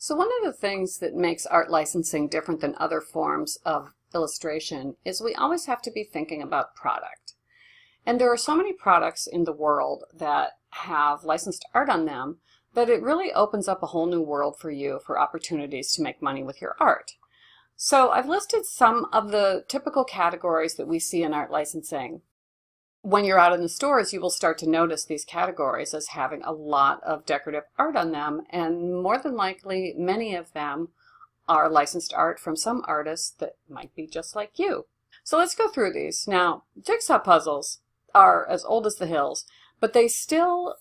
So one of the things that makes art licensing different than other forms of illustration is we always have to be thinking about product. And there are so many products in the world that have licensed art on them that it really opens up a whole new world for you for opportunities to make money with your art. So I've listed some of the typical categories that we see in art licensing. When you're out in the stores, you will start to notice these categories as having a lot of decorative art on them, and more than likely, many of them are licensed art from some artists that might be just like you. So let's go through these. Now, jigsaw puzzles are as old as the hills, but they still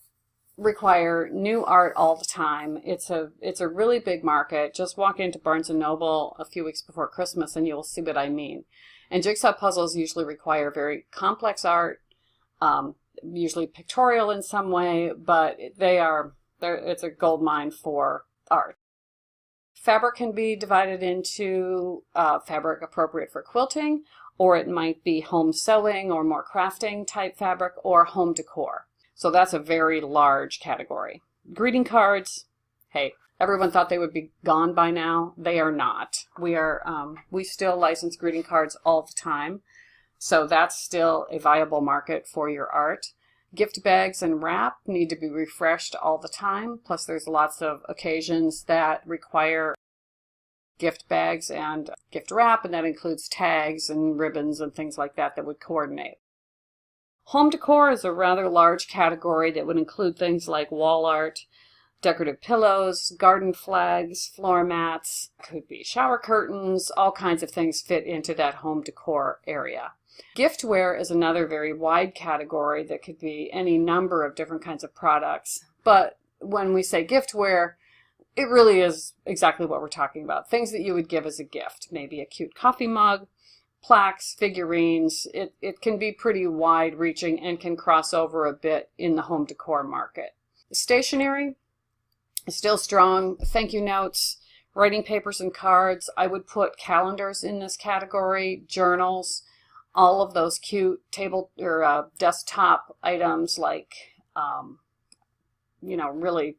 require new art all the time. It's a really big market. Just walk into Barnes & Noble a few weeks before Christmas and you'll see what I mean. And jigsaw puzzles usually require very complex art, usually pictorial in some way, but it's a gold mine for art. Fabric can be divided into fabric appropriate for quilting, or it might be home sewing or more crafting type fabric, or home decor. So that's a very large category. Greeting cards, hey, everyone thought they would be gone by now. They are not. We still license greeting cards all the time. So that's still a viable market for your art. Gift bags and wrap need to be refreshed all the time. Plus there's lots of occasions that require gift bags and gift wrap, and that includes tags and ribbons and things like that would coordinate. Home decor is a rather large category that would include things like wall art, decorative pillows, garden flags, floor mats, could be shower curtains, all kinds of things fit into that home decor area. Giftware is another very wide category that could be any number of different kinds of products. But when we say giftware, it really is exactly what we're talking about. Things that you would give as a gift. Maybe a cute coffee mug, plaques, figurines. It can be pretty wide-reaching and can cross over a bit in the home decor market. Stationery is still strong. Thank you notes, writing papers and cards. I would put calendars in this category, journals, all of those cute table or desktop items like, really,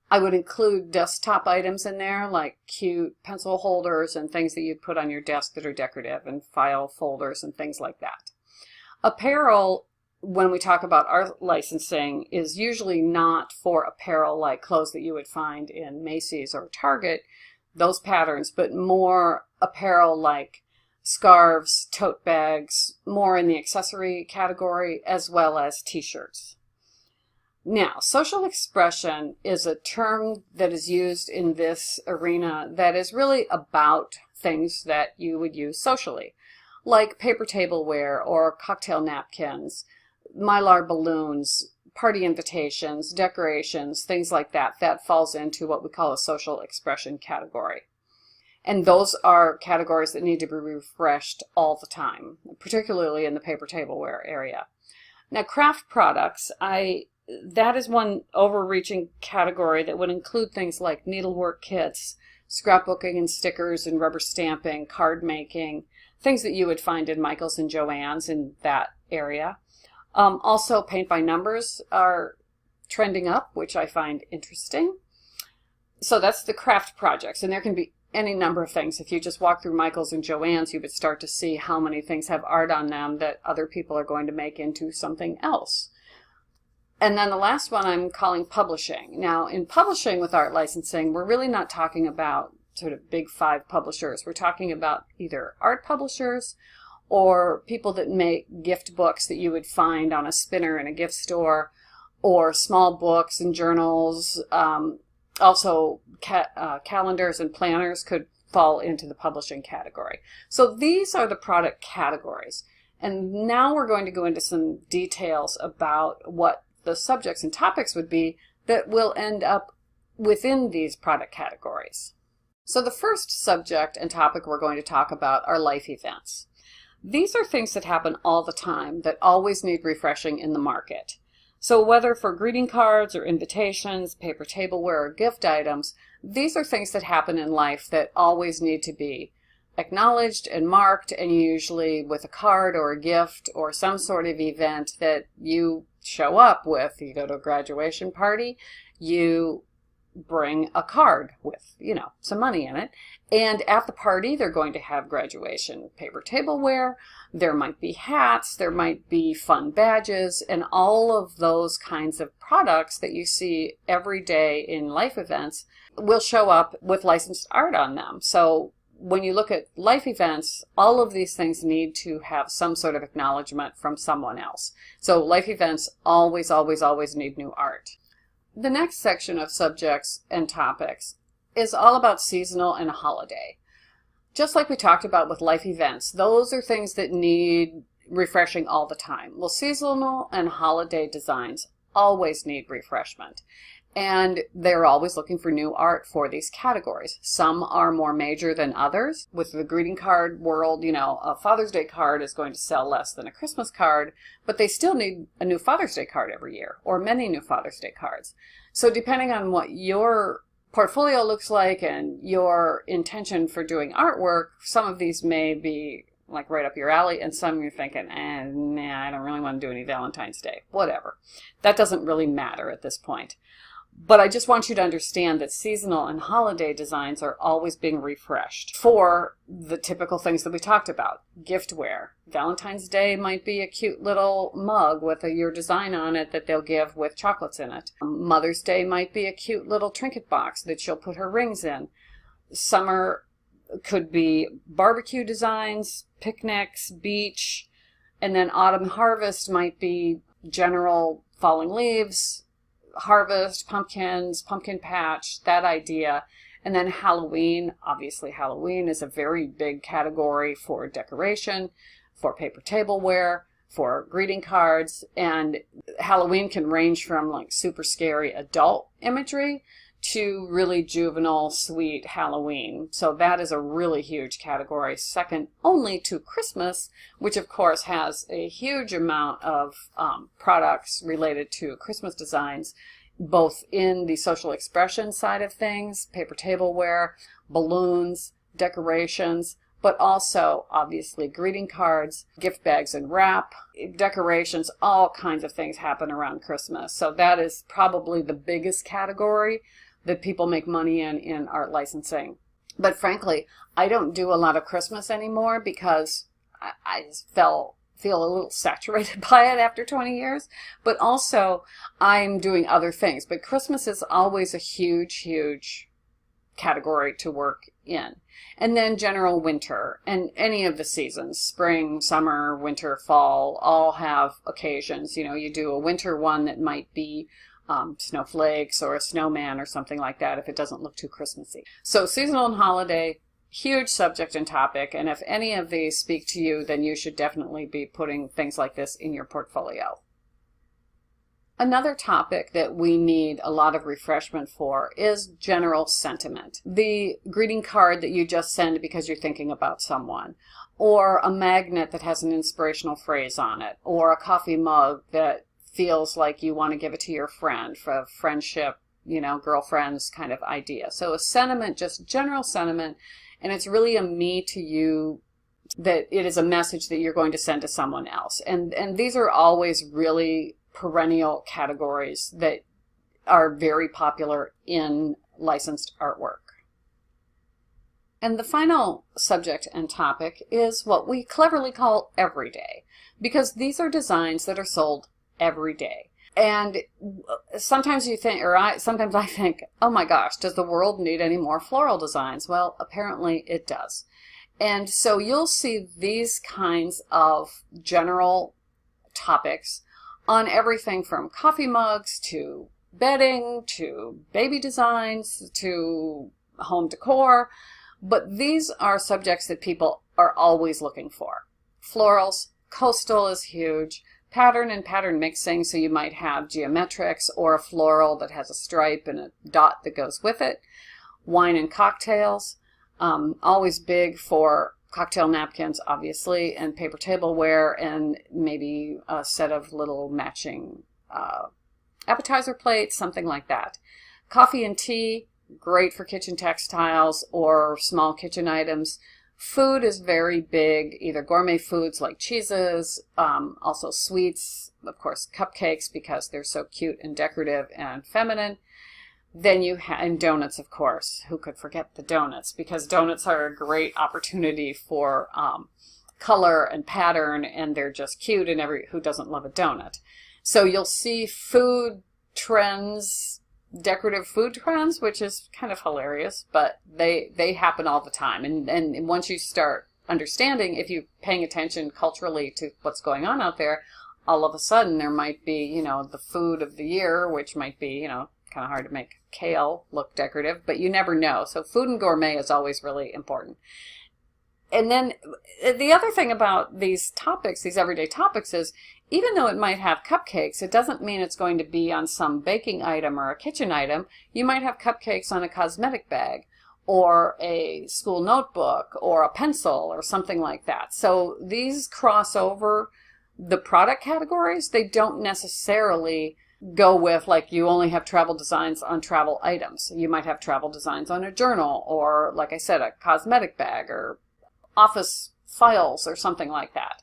I would include desktop items in there like cute pencil holders and things that you'd put on your desk that are decorative, and file folders and things like that. Apparel, when we talk about art licensing, is usually not for apparel like clothes that you would find in Macy's or Target, those patterns, but more apparel like scarves, tote bags, more in the accessory category, as well as t-shirts. Now, social expression is a term that is used in this arena that is really about things that you would use socially, like paper tableware or cocktail napkins, mylar balloons, party invitations, decorations, things like that. That falls into what we call a social expression category. And those are categories that need to be refreshed all the time, particularly in the paper tableware area. Now, craft products, that is one overreaching category that would include things like needlework kits, scrapbooking and stickers and rubber stamping, card making, things that you would find in Michael's and Joann's in that area. Also, paint by numbers are trending up, which I find interesting. So that's the craft projects, and there can be any number of things. If you just walk through Michael's and Joann's, you would start to see how many things have art on them that other people are going to make into something else. And then the last one I'm calling publishing. Now, in publishing with art licensing, we're really not talking about sort of big five publishers. We're talking about either art publishers or people that make gift books that you would find on a spinner in a gift store, or small books and journals. Also, calendars and planners could fall into the publishing category. So these are the product categories. And now we're going to go into some details about what the subjects and topics would be that will end up within these product categories. So the first subject and topic we're going to talk about are life events. These are things that happen all the time that always need refreshing in the market. So whether for greeting cards or invitations, paper tableware, or gift items, these are things that happen in life that always need to be acknowledged and marked, and usually with a card or a gift or some sort of event that you show up with. You go to a graduation party, you bring a card with, some money in it. And at the party, they're going to have graduation paper tableware. There might be hats. There might be fun badges, and all of those kinds of products that you see every day in life events will show up with licensed art on them. So when you look at life events, all of these things need to have some sort of acknowledgement from someone else. So life events always, always, always need new art. The next section of subjects and topics is all about seasonal and holiday. Just like we talked about with life events, those are things that need refreshing all the time. Well, seasonal and holiday designs always need refreshment. And they're always looking for new art for these categories. Some are more major than others. With the greeting card world, a Father's Day card is going to sell less than a Christmas card, but they still need a new Father's Day card every year, or many new Father's Day cards. So depending on what your portfolio looks like and your intention for doing artwork, some of these may be like right up your alley, and some you're thinking, nah, I don't really want to do any Valentine's Day. Whatever. That doesn't really matter at this point. But I just want you to understand that seasonal and holiday designs are always being refreshed for the typical things that we talked about. Giftware. Valentine's Day might be a cute little mug with your design on it that they'll give with chocolates in it. Mother's Day might be a cute little trinket box that she'll put her rings in. Summer could be barbecue designs, picnics, beach, and then autumn harvest might be general falling leaves, harvest, pumpkins, pumpkin patch, that idea. And then Halloween, obviously Halloween is a very big category for decoration, for paper tableware, for greeting cards, and Halloween can range from like super scary adult imagery to really juvenile, sweet Halloween. So that is a really huge category, second only to Christmas, which of course has a huge amount of products related to Christmas designs, both in the social expression side of things, paper tableware, balloons, decorations, but also obviously greeting cards, gift bags and wrap, decorations, all kinds of things happen around Christmas. So that is probably the biggest category that people make money in art licensing. But frankly, I don't do a lot of Christmas anymore because I just feel a little saturated by it after 20 years. But also, I'm doing other things. But Christmas is always a huge, huge category to work in. And then general winter and any of the seasons, spring, summer, winter, fall, all have occasions. You do a winter one that might be snowflakes or a snowman or something like that if it doesn't look too Christmassy. So seasonal and holiday, huge subject and topic, and if any of these speak to you, then you should definitely be putting things like this in your portfolio. Another topic that we need a lot of refreshment for is general sentiment. The greeting card that you just send because you're thinking about someone, or a magnet that has an inspirational phrase on it, or a coffee mug that feels like you want to give it to your friend for a friendship, girlfriends kind of idea. So a sentiment, just general sentiment, and it's really a me to you, that it is a message that you're going to send to someone else. And these are always really perennial categories that are very popular in licensed artwork. And the final subject and topic is what we cleverly call everyday, because these are designs that are sold every day. And sometimes you think, sometimes I think, oh my gosh, does the world need any more floral designs? Well, apparently it does. And so you'll see these kinds of general topics on everything from coffee mugs to bedding to baby designs to home decor. But these are subjects that people are always looking for. Florals, coastal is huge. Pattern and pattern mixing, so you might have geometrics or a floral that has a stripe and a dot that goes with it. Wine and cocktails, always big for cocktail napkins, obviously, and paper tableware, and maybe a set of little matching appetizer plates, something like that. Coffee and tea, great for kitchen textiles or small kitchen items. Food is very big, either gourmet foods like cheeses, also sweets, of course cupcakes because they're so cute and decorative and feminine. Then and donuts, of course. Who could forget the donuts? Because donuts are a great opportunity for color and pattern, and they're just cute, and who doesn't love a donut? So you'll see food trends, decorative food trends, which is kind of hilarious, but they happen all the time. And once you start understanding, if you're paying attention culturally to what's going on out there, all of a sudden there might be, the food of the year, which might be, kind of hard to make kale look decorative, but you never know. So food and gourmet is always really important. And then the other thing about these topics, these everyday topics, is even though it might have cupcakes, it doesn't mean it's going to be on some baking item or a kitchen item. You might have cupcakes on a cosmetic bag or a school notebook or a pencil or something like that. So these cross over the product categories. They don't necessarily go with, like, you only have travel designs on travel items. You might have travel designs on a journal or, like I said, a cosmetic bag or office files or something like that.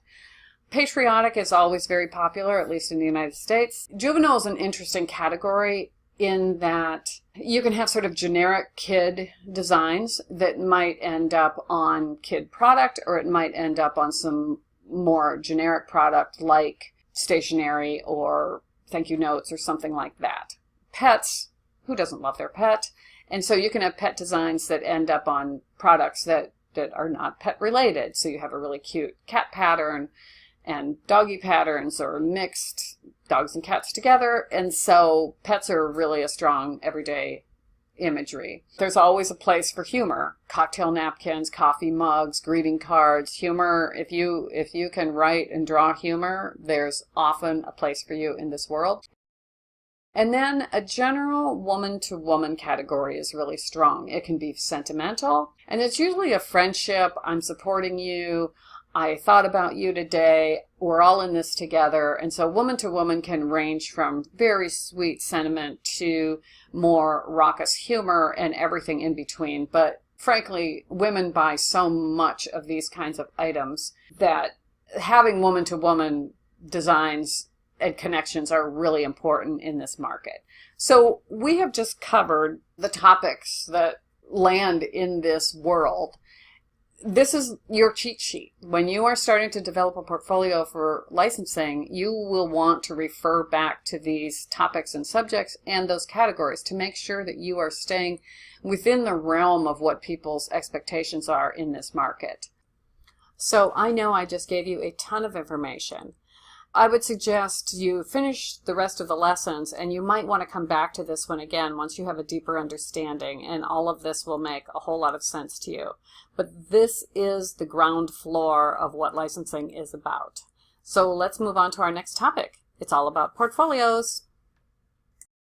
Patriotic is always very popular, at least in the United States. Juvenile is an interesting category in that you can have sort of generic kid designs that might end up on kid product, or it might end up on some more generic product like stationery or thank you notes or something like that. Pets, who doesn't love their pet? And so you can have pet designs that end up on products that are not pet related. So you have a really cute cat pattern and doggy patterns, or mixed dogs and cats together. And so pets are really a strong everyday imagery. There's always a place for humor. Cocktail napkins, coffee mugs, greeting cards, humor. If you can write and draw humor, there's often a place for you in this world. And then a general woman-to-woman category is really strong. It can be sentimental, and it's usually a friendship. I'm supporting you. I thought about you today. We're all in this together. And so woman-to-woman can range from very sweet sentiment to more raucous humor and everything in between. But frankly, women buy so much of these kinds of items that having woman-to-woman designs and connections are really important in this market. So we have just covered the topics that land in this world. This is your cheat sheet. When you are starting to develop a portfolio for licensing, you will want to refer back to these topics and subjects and those categories to make sure that you are staying within the realm of what people's expectations are in this market. So I know I just gave you a ton of information. I would suggest you finish the rest of the lessons, and you might want to come back to this one again once you have a deeper understanding, and all of this will make a whole lot of sense to you. But this is the ground floor of what licensing is about. So let's move on to our next topic. It's all about portfolios.